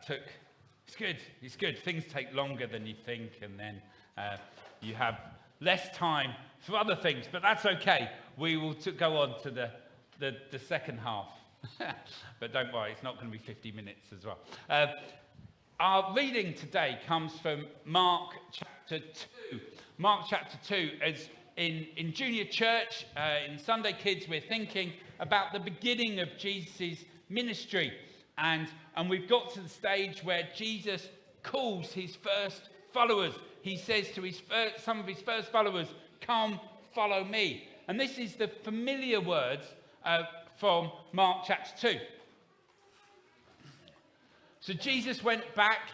It's good. Things take longer than you think, and then you have less time for other things, but that's okay. We will go on to the second half. But don't worry, it's not going to be 50 minutes as well. Our reading today comes from Mark chapter 2. Mark chapter 2 is in junior church, in Sunday Kids, we're thinking about the beginning of Jesus' ministry. And we've got to the stage where Jesus calls his first followers. He says to some of his first followers, "Come, follow me." And this is the familiar words from Mark chapter 2. So Jesus went back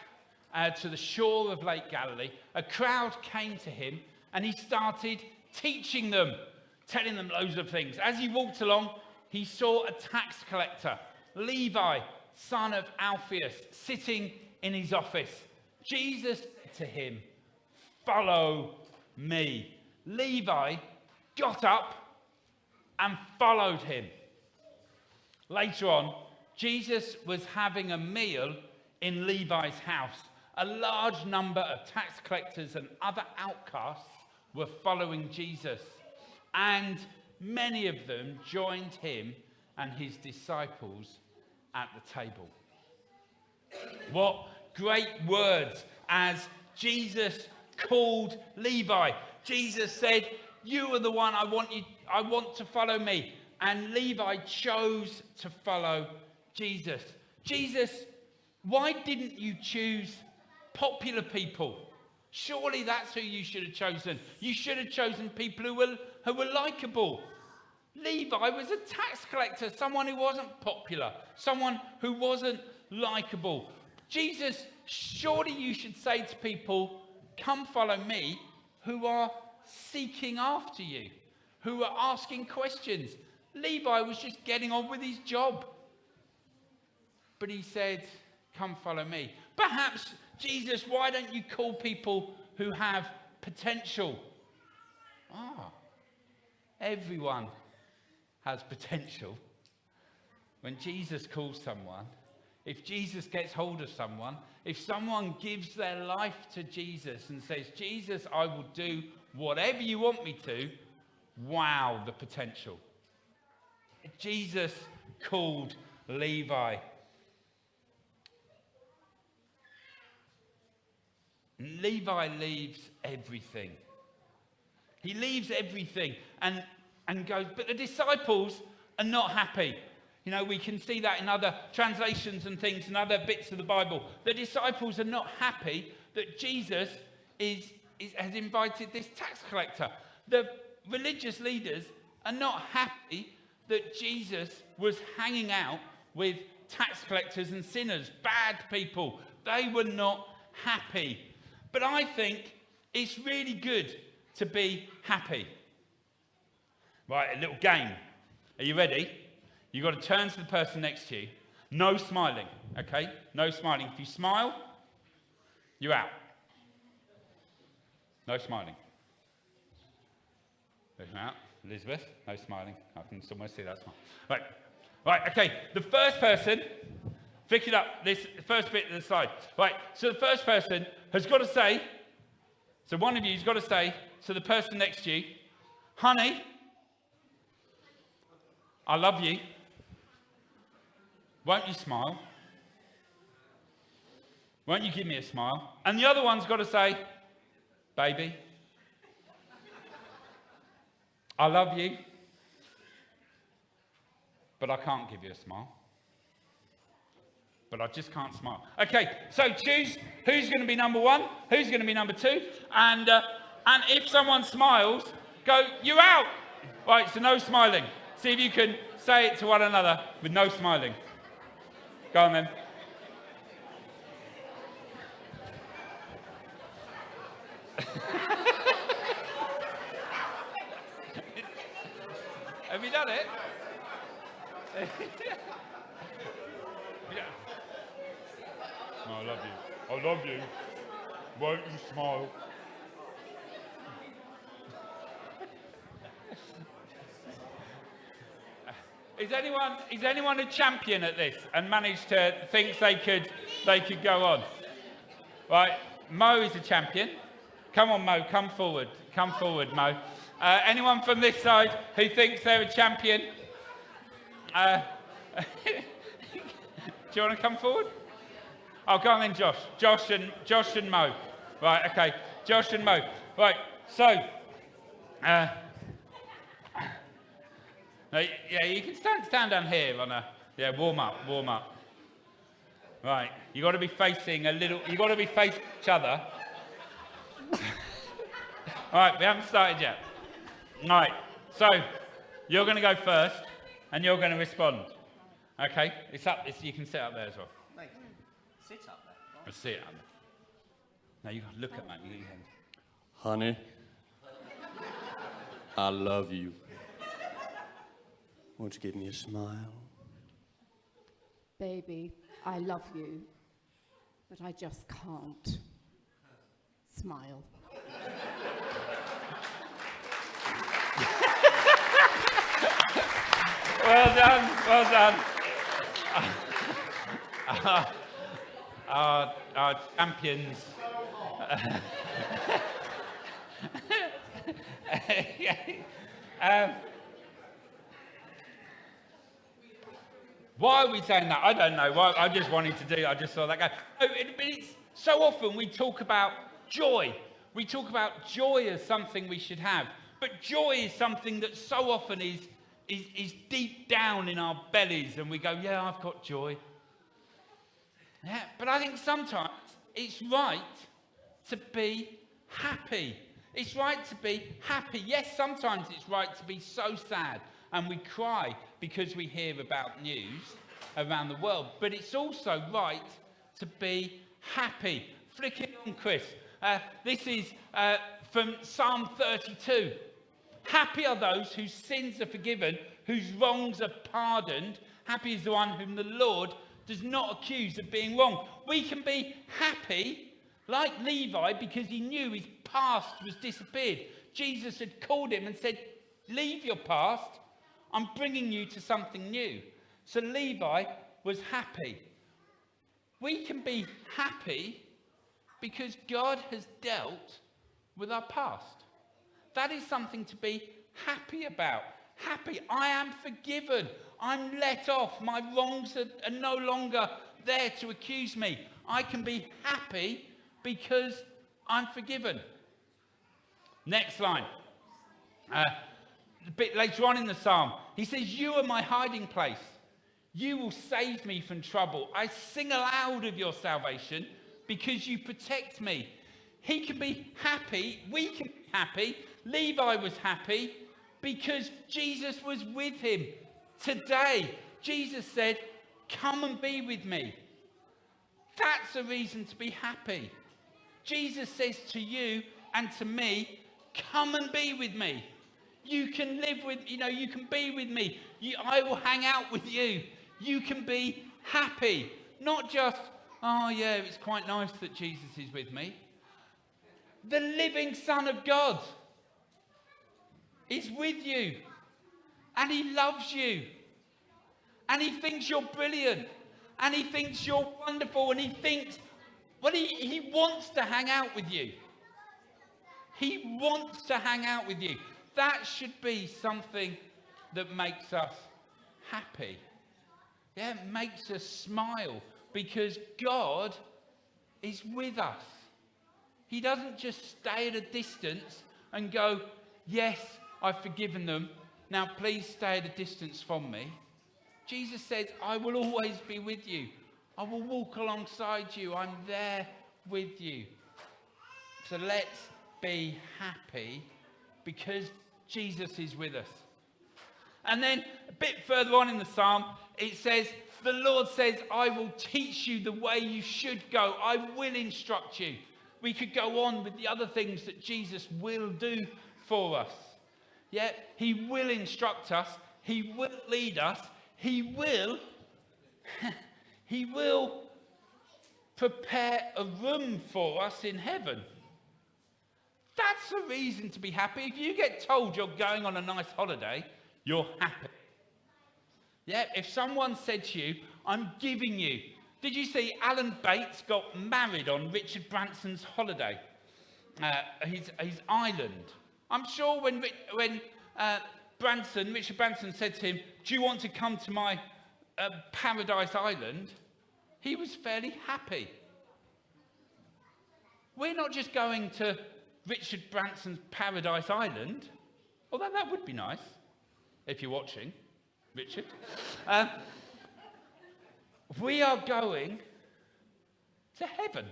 to the shore of Lake Galilee. A crowd came to him and he started teaching them, telling them loads of things. As he walked along, he saw a tax collector, Levi, son of Alphaeus, sitting in his office. Jesus said to him, "Follow me." Levi got up and followed him. Later on, Jesus was having a meal in Levi's house. A large number of tax collectors and other outcasts were following Jesus, and many of them joined him and his disciples at the table. What great words as Jesus called Levi. Jesus said, "You are the one I want to follow me." And Levi chose to follow Jesus. Jesus, why didn't you choose popular people? Surely that's who you should have chosen. You should have chosen people who were likable. Levi was a tax collector, someone who wasn't popular, someone who wasn't likable. Jesus, surely you should say to people, "Come follow me," who are seeking after you, who are asking questions. Levi was just getting on with his job. But he said, "Come follow me." Perhaps, Jesus, why don't you call people who have potential? Everyone has potential. When Jesus calls someone, if Jesus gets hold of someone, if someone gives their life to Jesus and says, "Jesus, I will do whatever you want me to," wow, the potential. Jesus called Levi. Levi leaves everything. He leaves everything and goes, but the disciples are not happy. You know, we can see that in other translations and things and other bits of the Bible. The disciples are not happy that Jesus has invited this tax collector. The religious leaders are not happy that Jesus was hanging out with tax collectors and sinners, bad people. They were not happy. But I think it's really good to be happy. Right, a little game. Are you ready? You've got to turn to the person next to you. No smiling, okay? No smiling. If you smile, you're out. No smiling. Out. Elizabeth, no smiling. I can almost see that smile. Right, okay. The first person, pick it up, this first bit of the slide. Right, so the first person has got to say, so one of you has got to say to the person next to you, "Honey, I love you. Won't you smile? Won't you give me a smile?" And the other one's got to say, "Baby, I love you, but I can't give you a smile. But I just can't smile." Okay, so choose who's going to be number one, who's going to be number two, and if someone smiles, go, "You're out." Right, so no smiling. See if you can say it to one another with no smiling. Go on then. Have you done it? "No, I love you. I love you. Won't you smile?" Is anyone a champion at this and managed to think they could they could go on. Right, Mo is a champion. Come on, Mo, come forward. Come forward, Mo. Anyone from this side who thinks they're a champion? Do you want to come forward? Oh, go on then, Josh. Josh and Mo. Right, okay. Josh and Mo. Right, so... yeah, you can stand down here on a... Yeah, warm up. Right, you got to be facing you got to be facing each other. All right, we haven't started yet. All right, so you're going to go first, and you're going to respond. Okay, you can sit up there as well. Mate, sit up there. Let's sit up there. Now you got to look at me. Honey, I love you. Won't you give me a smile? Baby, I love you, but I just can't. Smile. Well done. Our champions. Why are we saying that? I don't know. Why, I just wanted to do it. I just saw that go. But it's so often we talk about joy. We talk about joy as something we should have. But joy is something that so often is deep down in our bellies. And we go, yeah, I've got joy. Yeah, but I think sometimes it's right to be happy. It's right to be happy. Yes, sometimes it's right to be so sad and we cry because we hear about news around the world. But it's also right to be happy. Flick it on, Chris. This is from Psalm 32. Happy are those whose sins are forgiven, whose wrongs are pardoned. Happy is the one whom the Lord does not accuse of being wrong. We can be happy like Levi because he knew his past was disappeared. Jesus had called him and said, leave your past. I'm bringing you to something new. So Levi was happy. We can be happy because God has dealt with our past. That is something to be happy about. Happy. I am forgiven. I'm let off. My wrongs are no longer there to accuse me. I can be happy because I'm forgiven. Next line. A bit later on in the psalm, he says, you are my hiding place. You will save me from trouble. I sing aloud of your salvation because you protect me. He can be happy. We can be happy. Levi was happy because Jesus was with him. Today, Jesus said, come and be with me. That's a reason to be happy. Jesus says to you and to me, come and be with me. You can live with, you can be with me. I will hang out with you. You can be happy. Not just, oh yeah, it's quite nice that Jesus is with me. The living Son of God is with you. And he loves you. And he thinks you're brilliant. And he thinks you're wonderful. And he thinks, well, he wants to hang out with you. He wants to hang out with you. That should be something that makes us happy. Yeah, it makes us smile because God is with us. He doesn't just stay at a distance and go, yes, I've forgiven them. Now please stay at a distance from me. Jesus says, I will always be with you. I will walk alongside you. I'm there with you. So let's be happy because Jesus is with us. And then a bit further on in the psalm, it says, the Lord says, I will teach you the way you should go. I will instruct you. We could go on with the other things that Jesus will do for us. Yeah, he will instruct us. He will lead us. He will prepare a room for us in heaven. That's a reason to be happy. If you get told you're going on a nice holiday, you're happy. Yeah, if someone said to you, I'm giving you Did you see Alan Bates got married on Richard Branson's holiday, his island? I'm sure when Richard Branson said to him, "Do you want to come to my paradise island?" he was fairly happy. We're not just going to Richard Branson's paradise island, although that would be nice if you're watching, Richard. We are going to heaven,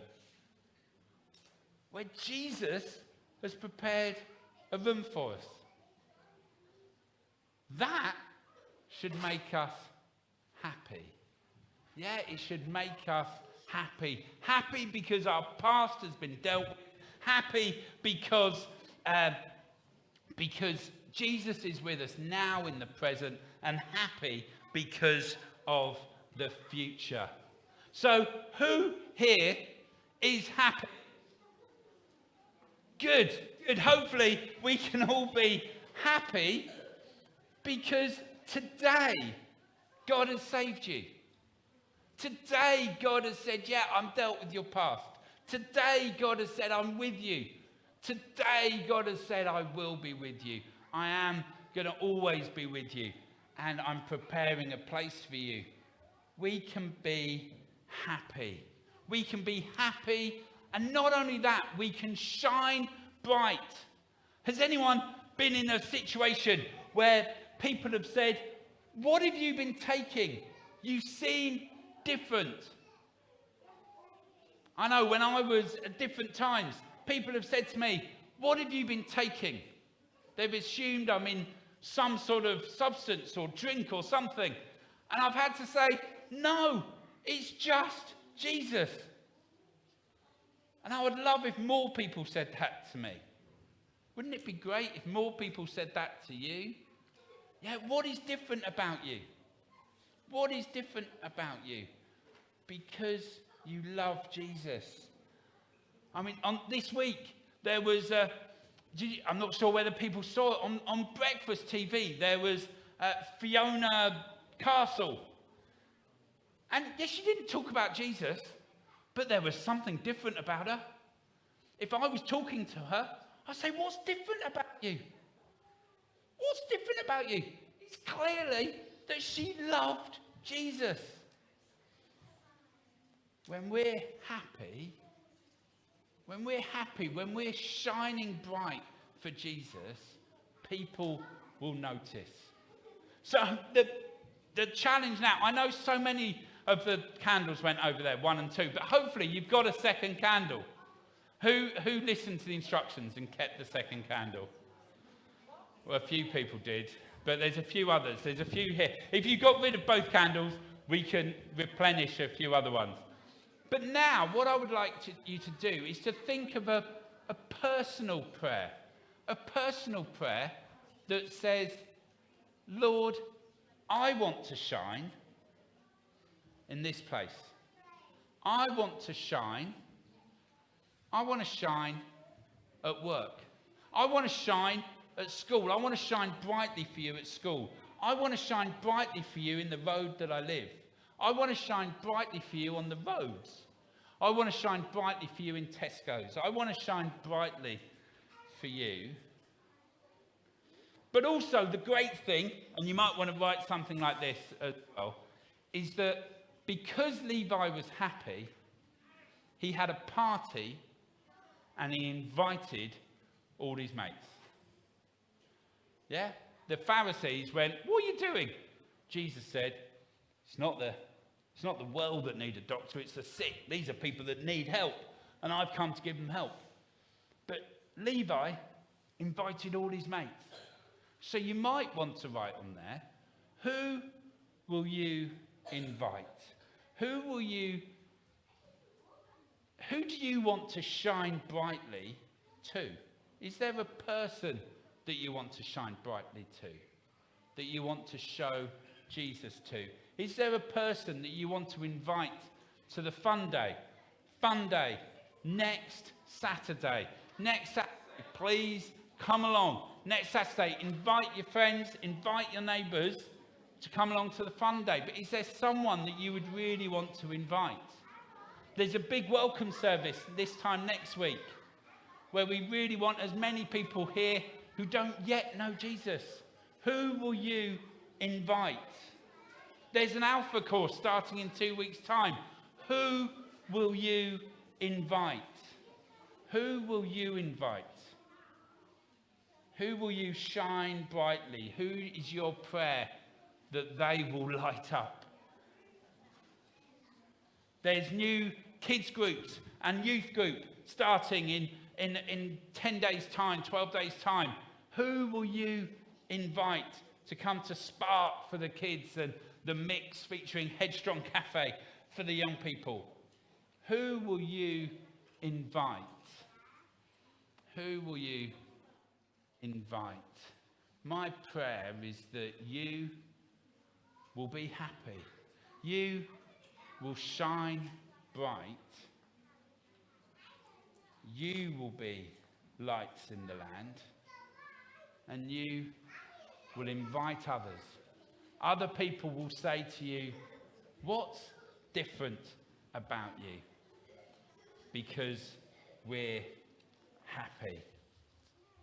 where Jesus has prepared a room for us. That should make us happy. Yeah, it should make us happy. Happy because our past has been dealt with. Happy because Jesus is with us now in the present. And happy because of the future. So, who here is happy? Good. Good. Hopefully, we can all be happy because today, God has saved you. Today, God has said, yeah, I'm dealt with your past. Today, God has said, I'm with you. Today, God has said, I will be with you. I am going to always be with you. And I'm preparing a place for you. We can be happy. We can be happy. And not only that, we can shine bright. Has anyone been in a situation where people have said, what have you been taking? You seem different. I know when I was at different times, people have said to me, what have you been taking? They've assumed I'm in some sort of substance or drink or something. And I've had to say, no, it's just Jesus. And I would love if more people said that to me. Wouldn't it be great if more people said that to you? Yeah, what is different about you? What is different about you? Because you love Jesus. I mean, this week, there was, I'm not sure whether people saw it, on Breakfast TV, there was Fiona Castle. And yes, she didn't talk about Jesus, but there was something different about her. If I was talking to her, I'd say, what's different about you? What's different about you? It's clearly that she loved Jesus. When we're happy, when we're shining bright for Jesus, people will notice. So the challenge now, I know so many of the candles went over there, 1 and 2, but hopefully you've got a second candle. Who listened to the instructions and kept the second candle? Well, a few people did, but there's a few others. There's a few here. If you got rid of both candles, we can replenish a few other ones. But now, what I would like you to do is to think of a personal prayer. A personal prayer that says, Lord, I want to shine in this place. I want to shine. I want to shine at work. I want to shine at school. I want to shine brightly for you at school. I want to shine brightly for you in the road that I live. I want to shine brightly for you on the roads. I want to shine brightly for you in Tesco's. I want to shine brightly for you. But also the great thing, and you might want to write something like this as well, is that because Levi was happy, he had a party and he invited all his mates. Yeah? The Pharisees went, what are you doing? Jesus said, it's not the world that need a doctor, it's the sick. These are people that need help, and I've come to give them help. But Levi invited all his mates. So you might want to write on there, who will you invite? Who do you want to shine brightly to? Is there a person that you want to shine brightly to? That you want to show Jesus to? Is there a person that you want to invite to the fun day? Fun day, next Saturday. Next Saturday, please come along. Next Saturday, invite your friends, invite your neighbours to come along to the fun day, but is there someone that you would really want to invite? There's a big welcome service this time next week where we really want as many people here who don't yet know Jesus. Who will you invite? There's an Alpha course starting in 2 weeks' time. Who will you invite? Who will you invite? Who will you shine brightly? Who is your prayer that they will light up? There's new kids groups and youth group starting in 10 days' time, 12 days' time. Who will you invite to come to Spark for the kids and the mix featuring Headstrong Cafe for the young people? Who will you invite? Who will you invite? My prayer is that you will be happy. You will shine bright. You will be lights in the land. And you will invite others. Other people will say to you, what's different about you? Because we're happy.